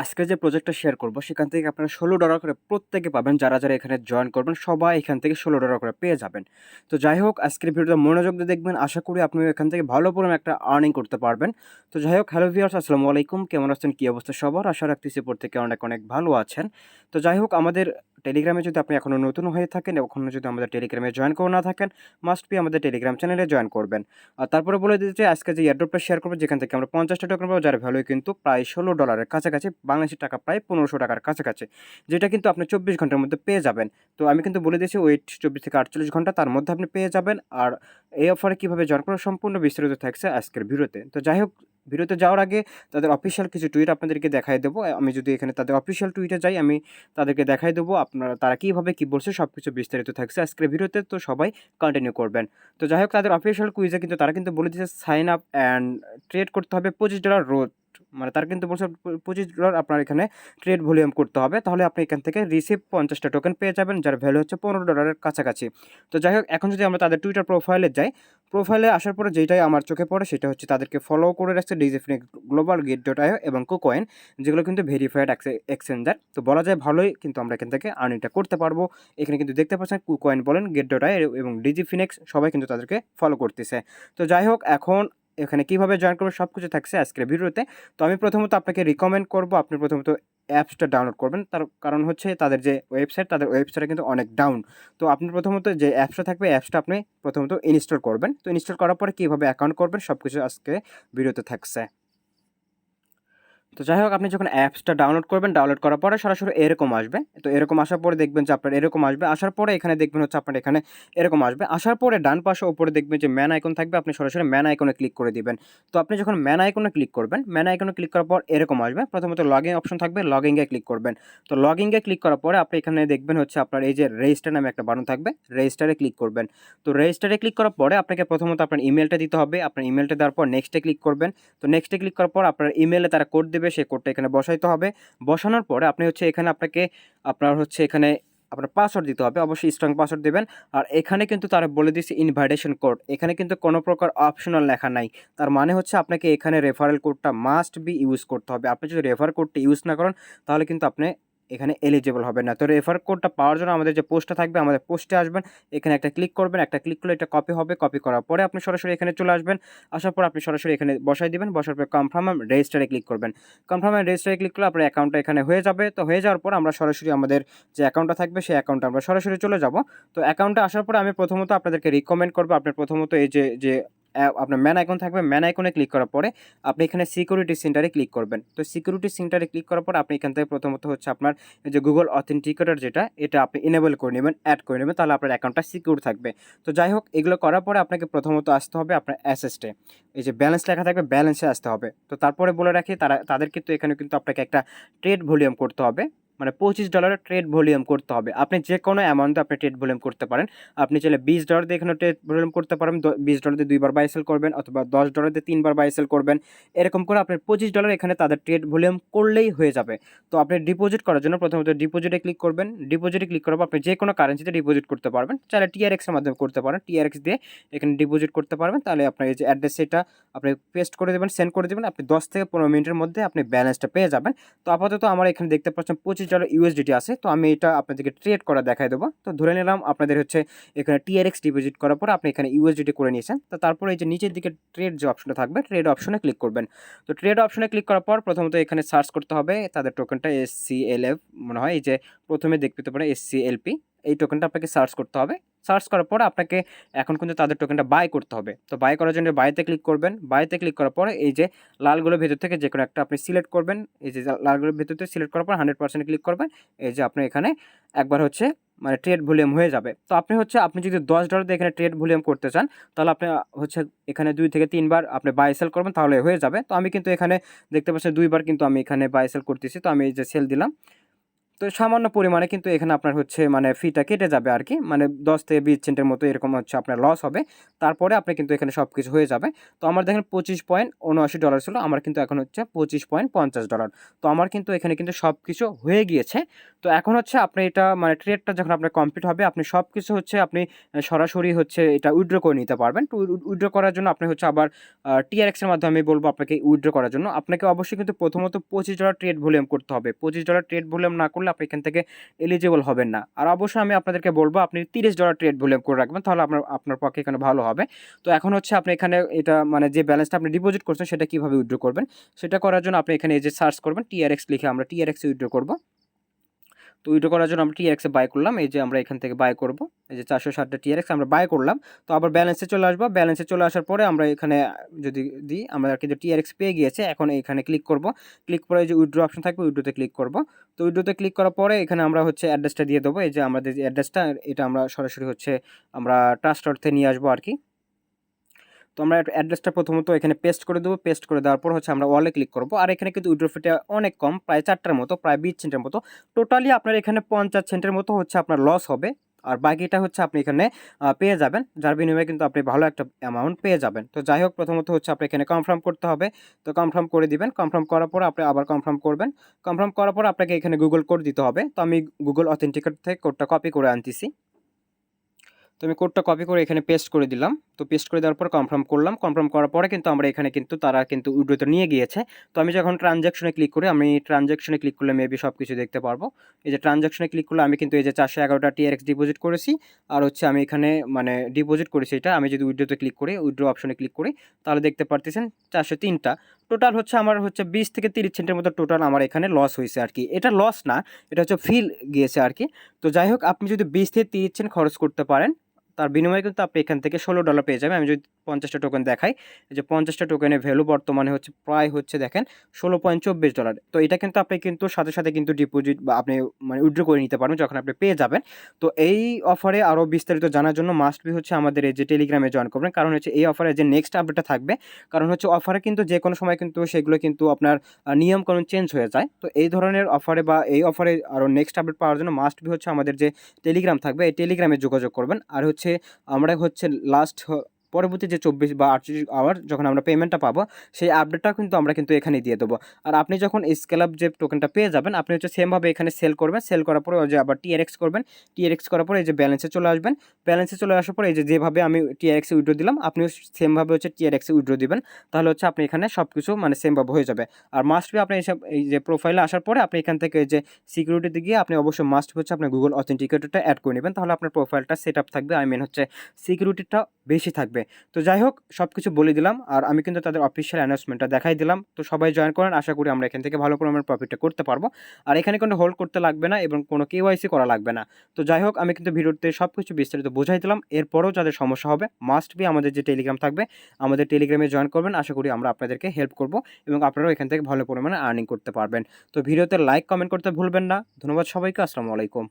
আজকে যে প্রজেক্টটা শেয়ার করব সেখান থেকে আপনারা $16 করে প্রত্যেকে পাবেন। যারা এখানে জয়েন করবেন সবাই এখান থেকে $16 করে পেয়ে যাবেন। তো যাই হোক আজকের ভিডিওটা মনোযোগ দিয়ে দেখবেন। আশা করি আপনি এখান থেকে ভালো পরিমাণে একটা আর্নিং করতে পারবেন। তো যাই হোক, হ্যালো ভিউয়ার্স, আসসালামু আলাইকুম। কেমন আছেন? কী অবস্থা সবার? আশা রাখতেছি প্রত্যেকে অনেক অনেক ভালো আছেন। তো যাই হোক, আমাদের টেলিগ্রামে যদি আপনি এখনও নতুন হয়ে থাকেন, এখনও যদি আমাদের টেলিগ্রামে জয়েন করে না থাকেন, মাস্ট বি আমাদের টেলিগ্রাম চ্যানেলে জয়েন করবেন। আর তারপরে বলে দিতে চাই, আজকে যে এয়ারড্রপটা শেয়ার করবো যেখান থেকে আমরা 50টা টোকেন পাবো, যার ভ্যালু কিন্তু প্রায় $16 কাছাকাছি, বাংলাদেশি টাকা প্রায় 1500 টাকার কাছাকাছি, যেটা কিন্তু আপনি 24 ঘন্টার মধ্যে পেয়ে যাবেন। তো আমি কিন্তু বলে দিয়েছি ওয়েট 24 থেকে 48 ঘন্টা, তার মধ্যে আপনি পেয়ে যাবেন। আর এই অফারে কীভাবে জয়েন করা সম্পূর্ণ বিস্তারিত থাকছে আজকের ভিডিওতে। তো যাই হোক, ভিডিওতে যাওয়ার আগে তাদের অফিসিয়াল কিছু টুইট আপনাদেরকে দেখাই দেবো। আমি যদি এখানে তাদের অফিসিয়াল টুইটে যাই, আমি তাদেরকে দেখাই দেবো আপনারা তারা কীভাবে কী বলছে, সব কিছু বিস্তারিত থাকছে আজকের ভিডিওতে। তো সবাই কন্টিনিউ করবেন। তো যাই হোক, তাদের অফিসিয়াল কুইজে কিন্তু তারা কিন্তু বলে দিয়েছে সাইন আপ অ্যান্ড ট্রেড করতে হবে $25 রোজ। মানে তারা কিন্তু বলছে $25 আপনার এখানে ট্রেড ভলিউম করতে হবে, তাহলে আপনি এখান থেকে রিসিভ 50টা টোকেন পেয়ে যাবেন, যার ভ্যালু হচ্ছে $15 কাছাকাছি। তো যাই হোক, এখন যদি আমরা তাদের টুইটার প্রোফাইলে যাই, প্রোফাইলে আসার পরে যেটাই আমার চোখে পড়ে সেটা হচ্ছে তাদেরকে ফলো করে রাখছে ডিজিফিনিক্স গ্লোবাল গেট.io এবং কুকয়েন, যেগুলো কিন্তু ভেরিফাইড এক্সচেঞ্জার। তো বলা যায় ভালোই কিন্তু আমরা এখান থেকে আর্নিংটা করতে পারবো। এখানে কিন্তু দেখতে পাচ্ছেন কুকয়েন বলেন, গেট.io এবং ডিজিফিনিক্স সবাই কিন্তু তাদেরকে ফলো করতেছে। তো যাই হোক, এখন এখানে কীভাবে জয়েন করবে সব কিছু থাকছে আজকের ভিডিওতে। তো আমি প্রথমত আপনাকে রিকমেন্ড করব আপনি প্রথমত অ্যাপসটা ডাউনলোড করবেন। তার কারণ হচ্ছে তাদের যে ওয়েবসাইট, তাদের ওয়েবসাইটে কিন্তু অনেক ডাউন। তো আপনি প্রথমত যে অ্যাপসটা থাকবে, অ্যাপসটা আপনি প্রথমত ইনস্টল করবেন। তো ইনস্টল করার পরে কীভাবে অ্যাকাউন্ট করবেন সব কিছু আজকে ভিডিওতে থাকছে। তো যাই হোক, আপনি যখন অ্যাপসটা ডাউনলোড করবেন, ডাউনলোড করার পরে সরাসরি এরকম আসবে। তো এরকম আসার পরে দেখবেন যে আপনার এরকম আসবে। আসার পরে এখানে দেখবেন হচ্ছে আপনার এখানে এরকম আসবে। আসার পরে ডান পাশে উপরে দেখবেন যে ম্যান আইকন থাকবে, আপনি সরাসরি ম্যান আইকনে ক্লিক করে দিবেন। তো আপনি যখন ম্যান আইকনে ক্লিক করবেন, ম্যান আইকনে ক্লিক করার পর এরকম আসবে। প্রথমত লগইন অপশন থাকবে, লগইনে ক্লিক করবেন। তো লগইনে ক্লিক করার পরে আপনি এখানে দেখবেন হচ্ছে আপনার এই যে রেজিস্টার নামে একটা বাটন থাকবে, রেজিস্টারে ক্লিক করবেন। তো রেজিস্টারে ক্লিক করার পরে আপনাকে প্রথমত আপনার ইমেলটা দিতে হবে। আপনার ইমেলটা দেওয়ার পর নেক্সটে ক্লিক করবেন। তো নেক্সটে ক্লিক করার পর আপনার ইমেলে তারা কোড দেবে, সেই কোডটা এখানে বসাইতে হবে। বসানোর পরে আপনি হচ্ছে এখানে আপনার হচ্ছে এখানে আপনার পাসওয়ার্ড দিতে হবে, অবশ্যই স্ট্রং পাসওয়ার্ড দেবেন। আর এখানে কিন্তু তারা বলে দিয়েছে ইনভাইটেশন কোড, এখানে কিন্তু কোনো প্রকার অপশনাল লেখা নাই। তার মানে হচ্ছে আপনাকে এখানে রেফারেল কোডটা মাস্ট বি ইউজ করতে হবে। আপনি যদি রেফার কোডটা ইউজ না করেন তাহলে কিন্তু আপনি এখানে এলিজিবল হবে না। তো রেফার কোডটা পাওয়ার জন্য আমাদের যে পোস্টটা থাকবে, আমাদের পোস্টে আসবেন, এখানে একটা ক্লিক করবেন, একটা ক্লিক করলে এটা কপি হবে। কপি করার পরে আপনি সরাসরি এখানে চলে আসবেন। আসার পর আপনি সরাসরি এখানে বসাই দিবেন। বসার পর কনফার্ম অ্যান্ড রেজিস্টারে ক্লিক করবেন। কনফার্ম অ্যান্ড রেজিস্টারে ক্লিক করলে আপনার অ্যাকাউন্টটা এখানে হয়ে যাবে। তো হয়ে যাওয়ার পর আমরা সরাসরি আমাদের যে অ্যাকাউন্টটা থাকবে সেই অ্যাকাউন্টে আমরা সরাসরি চলে যাব। তো অ্যাকাউন্টে আসার পরে আমি প্রথমত আপনাদেরকে রিকমেন্ড করব, আপনি প্রথমত এই যে আপনার ম্যান আইকন থাকবে, ম্যান আইকনে ক্লিক করার পরে আপনি এখানে সিকিউরিটি সেন্টারে ক্লিক করবেন। তো সিকিউরিটি সেন্টারে ক্লিক করার পর আপনি এখান থেকে প্রথমত হচ্ছে আপনার এই যে গুগল অথেন্টিকেটর এটা আপনি এনেবল করে নেবেন, অ্যাড করে নেবেন, তাহলে আপনার অ্যাকাউন্টটা সিকিউর থাকবে। তো যাই হোক, এগুলো করার পরে আপনাকে প্রথমত আসতে হবে আপনার অ্যাসেস্টে, এই যে ব্যালেন্স লেখা থাকবে, ব্যালেন্সে আসতে হবে। তো তারপরে বলে রাখি তাদের কিন্তু এখানে কিন্তু আপনাকে একটা ট্রেড ভলিউম করতে হবে, মানে $25 ট্রেড ভলিউম করতে হবে। আপনি যে কোনো অ্যামাউন্টে আপনি ট্রেড ভলিউম করতে পারেন। আপনি চাইলে $20 দিয়ে এখানে ট্রেড ভলিউম করতে পারেন, $20 দিয়ে 2 বার বাই সেল করবেন, অথবা $10 দিয়ে 3 বার বাই সেল করবেন। এরকম করে আপনার $25 এখানে তাদের ট্রেড ভলিউম করলেই হয়ে যাবে। তো আপনি ডিপোজিট করার জন্য প্রথমত ডিপোজিটে ক্লিক করবেন। ডিপোজিটে ক্লিক করার পর আপনি যে কোনো কারেন্সিতে ডিপোজিট করতে পারবেন, চাইলে TRX এর মাধ্যমে করতে পারেন। TRX দিয়ে এখানে ডিপোজিট করতে পারবেন। তাহলে আপনার এই যে অ্যাড্রেস সেটা আপনি পেস্ট করে দেবেন, সেন্ড করে দেবেন। আপনি 10 থেকে 15 মিনিটের মধ্যে আপনি ব্যালেন্সটা পেয়ে যাবেন। তো আপাতত আমার এখানে দেখতে পাচ্ছেন $25 USDT আছে। তো আমি এটা আপনাদেরকে ট্রেড করা দেখাই দেবো। তো ধরে নিলাম আপনাদের হচ্ছে এখানে TRX ডিপোজিট করার পর আপনি এখানে USDT করে নিয়েছেন। তো তারপরে এই যে নিচের দিকে ট্রেড যে অপশনটা থাকবে, ট্রেড অপশনে ক্লিক করবেন। তো ট্রেড অপশনে ক্লিক করার পর প্রথমত এখানে সার্চ করতে হবে তাদের টোকেনটা SCLF মনে হয়, এই যে প্রথমে দেখতে পারেন SCLP, এই টোকেনটা আপনাকে সার্চ করতে হবে। সার্চ করার পর আপনাকে এখন কিন্তু তাদের টোকেনটা বাই করতে হবে। তো বাই করার জন্য বাইতে ক্লিক করবেন। বাইতে ক্লিক করার পরে এই যে লালগুলোর ভেতর থেকে যে কোনো একটা আপনি সিলেক্ট করবেন। এই যে লালগুলোর ভেতর থেকে সিলেক্ট করার পর 100% ক্লিক করবেন। এই যে আপনি এখানে একবার হচ্ছে মানে ট্রেড ভলিউম হয়ে যাবে। তো আপনি যদি $10 দিয়ে এখানে ট্রেড ভলিউম করতে চান, তাহলে আপনি হচ্ছে এখানে 2 থেকে 3 বার আপনি বাই সেল করবেন, তাহলে হয়ে যাবে। তো আমি কিন্তু এখানে দেখতে পাচ্ছেন 2 বার কিন্তু আমি এখানে বাই সেল করতেছি। তো আমি এই যে সেল দিলাম। তো সামান্য পরিমাণে কিন্তু এখানে আপনার হচ্ছে মানে ফিটা কেটে যাবে আর কি, মানে 10 থেকে 20 সেন্টের মতো এরকম হচ্ছে আপনার লস হবে। তারপরে আপনি কিন্তু এখানে সব কিছু হয়ে যাবে। তো আমার দেখেন $25.79 ছিল, আমার কিন্তু এখন হচ্ছে $25.50। তো আমার কিন্তু এখানে কিন্তু সব কিছু হয়ে গিয়েছে। তো এখন হচ্ছে আপনি এটা মানে ট্রেডটা যখন আপনার কমপ্লিট হবে, আপনি সব কিছু হচ্ছে আপনি সরাসরি হচ্ছে এটা উইথড্র করে নিতে পারবেন। তো উইথড্র করার জন্য আপনি হচ্ছে আবার টিআরএক্স এর মাধ্যমে আমি বলবো আপনাকে উইথড্র করার জন্য। আপনাকে অবশ্যই কিন্তু প্রথমত $25 ট্রেড ভলিউম করতে হবে। $25 ট্রেড ভলিউম না করলে আপনি এখান থেকে এলিজিবল হবেন না। আর অবশ্যই আমি আপনাদেরকে বলবো আপনি $30 ট্রেড ভলিউম করে রাখবেন, তাহলে আপনার পক্ষে এখানে ভালো হবে। তো এখন হচ্ছে আপনি এখানে এটা মানে যে ব্যালেন্সটা আপনি ডিপোজিট করছেন সেটা কিভাবে উইথড্র করবেন, সেটা করার জন্য আপনি এখানে এই যে সার্চ করবেন টিআরএক্স লিখে, আমরা টিআরএক্স উইথড্র করব। তো উইথড্র করার জন্য আমরা টিআরএক্সে বাই করলাম, এই যে আমরা এখান থেকে বাই করব, এই যে 460টা টিআরএক্স আমরা বাই করলাম। তো আবার ব্যালেন্সে চলে আসবো, ব্যালেন্সে চলে আসার পরে আমরা এখানে যদি দিই, আমরা কিন্তু টিআরএক্স পেয়ে গিয়েছে। এখন এখানে ক্লিক করব, ক্লিক করে যে উইথড্র অপশন থাকবে উইথড্রোতে ক্লিক করব। তো উইথড্রোতে ক্লিক করার পরে এখানে আমরা হচ্ছে অ্যাড্রেসটা দিয়ে দেবো, এই যে আমাদের যে অ্যাড্রেসটা এটা আমরা সরাসরি হচ্ছে আমরা ট্রাস্ট অর্থে নিয়ে আসবো আর কি। তো আমরা অ্যাড্রেসটা প্রথমত এখানে পেস্ট করে দেবো, পেস্ট করে দেওয়ার পর হচ্ছে আমরা ওয়ালে ক্লিক করবো। আর এখানে কিন্তু উইথড্র ফিটা অনেক কম, প্রায় 4টার মতো, প্রায় 20 সেন্টের মতো। টোটালি আপনার এখানে 50 সেন্টের মতো হচ্ছে আপনার লস হবে। আর বাকিটা হচ্ছে আপনি এখানে পেয়ে যাবেন, যার বিনিময়ে কিন্তু আপনি ভালো একটা অ্যামাউন্ট পেয়ে যাবেন। তো যাই হোক, প্রথমত হচ্ছে আপনি এখানে কনফার্ম করতে হবে। তো কনফার্ম করে দিবেন, কনফার্ম করার পর আপনি আবার কনফার্ম করবেন। কনফার্ম করার পর আপনাকে এখানে গুগল কোড দিতে হবে। তো আমি গুগল অথেন্টিকেট থেকে কোডটা কপি করে আনতেছি। তো আমি কোডটা কপি করে এখানে পেস্ট করে দিলাম। তো পেস্ট করে দেওয়ার পর কনফার্ম করলাম, কনফার্ম করার পরে কিন্তু আমরা এখানে কিন্তু তারা কিন্তু উইথড্রোতে নিয়ে গিয়েছে। তো আমি যখন ট্রানজ্যাকশনে ক্লিক করি, আমি ট্রানজ্যাকশনে ক্লিক করলে মেবি সব কিছু দেখতে পারবো। এই যে ট্রানজ্যাকশনে ক্লিক করলে আমি কিন্তু এই যে 411টা টিআরএক্স ডিপোজিট করেছি। আর হচ্ছে আমি এখানে মানে ডিপোজিট করেছি এটা। আমি যদি উইথড্রোতে ক্লিক করি, উইথড্রো অপশনে ক্লিক করি, তাহলে দেখতে পারতেছেন 403টা। টোটাল হচ্ছে আমার হচ্ছে 20 থেকে 30 সেন্টের মতো টোটাল আমার এখানে লস হয়েছে আর কি। এটা লস না, এটা হচ্ছে ফিল গিয়েছে আর কি। তো যাই হোক, আপনি যদি 20 থেকে 30 সেন্ট খরচ করতে পারেন, তার বিনিময়ে কিন্তু আপনি এখান থেকে $16 পেয়ে যাবেন। আমি যদি 50টা টোকেন দেখাই, এই যে 50টা টোকেনের ভ্যালু বর্তমানে হচ্ছে প্রায় হচ্ছে দেখেন $16.24। তো এটা কিন্তু আপনি কিন্তু সাথে সাথে কিন্তু ডিপোজিট বা আপনি মানে উইথড্র করে নিতে পারবেন যখন আপনি পেয়ে যাবেন। তো এই অফারে আরও বিস্তারিত জানার জন্য মাস্ট বি হচ্ছে আমাদের এই যে টেলিগ্রামে জয়েন করবেন, কারণ হচ্ছে এই অফারে যে নেক্সট আপডেটটা থাকবে, কারণ হচ্ছে অফারে কিন্তু যে কোনো সময় কিন্তু সেগুলো কিন্তু আপনার নিয়মকানুন চেঞ্জ হয়ে যায়। তো এই ধরনের অফারে বা এই অফারে আরও নেক্সট আপডেট পাওয়ার জন্য মাস্ট বি হচ্ছে আমাদের যে টেলিগ্রাম থাকবে, এই টেলিগ্রামে যোগাযোগ করবেন। আর হচ্ছে আমরা হচ্ছে পরবর্তী যে 24 বা 48 আওয়ার যখন আমরা পেমেন্টটা পাবো, সেই আপডেটটাও কিন্তু আমরা কিন্তু এখানেই দিয়ে দেবো। আর আপনি যখন স্কেলাপ যে টোকেনটা পেয়ে যাবেন, আপনি হচ্ছে সেমভাবে এখানে সেল করবেন, সেল করার পরে ওই যে আবার টিআরএক্স করবেন, টিআরএক্স করার পরে এই যে ব্যালেন্সে চলে আসবেন, ব্যালেন্সে চলে আসার পরে এই যে যেভাবে আমি টিআরএক্সে উইথড্র দিলাম, আপনিও সেমভাবে হচ্ছে টিআরএক্সে উইথড্র দিবেন। তাহলে হচ্ছে আপনি এখানে সব কিছু মানে সেমভাবে হয়ে যাবে। আর মাস্ট বি আপনি এই যে প্রোফাইলে আসার পরে আপনি এখান থেকে এই যে সিকিউরিটিতে গিয়ে আপনি অবশ্যই মাস্ট হচ্ছে আপনার গুগল অথেন্টিকেটরটা অ্যাড করে নেবেন, তাহলে আপনার প্রোফাইলটা সেট আপ থাকবে, আই মিন হচ্ছে সিকিউরিটিটা বেশি থাকবে। তো যাই হোক, সব কিছু বলে দিলাম, আর আমি কিন্তু তাদের অফিসিয়াল অ্যানাউন্সমেন্টটা দেখাই দিলাম। তো সবাই জয়েন করেন, আশা করি আমরা এখান থেকে ভালো পরিমাণের প্রফিটটা করতে পারবো। আর এখানে কোনো হোল্ড করতে লাগবে না এবং কোনো কেওয়াইসি করা লাগবে না। তো যাই হোক, আমি কিন্তু ভিডিওতে সব কিছু বিস্তারিত বোঝাই দিলাম। এরপরেও যাদের সমস্যা হবে, মাস্ট বি আমাদের যে টেলিগ্রাম থাকবে, আমাদের টেলিগ্রামে জয়েন করবেন, আশা করি আমরা আপনাদেরকে হেল্প করব এবং আপনারাও এখান থেকে ভালো পরিমাণে আর্নিং করতে পারবেন। তো ভিডিওতে লাইক কমেন্ট করতে ভুলবেন না। ধন্যবাদ সবাইকে, আসসালামু আলাইকুম।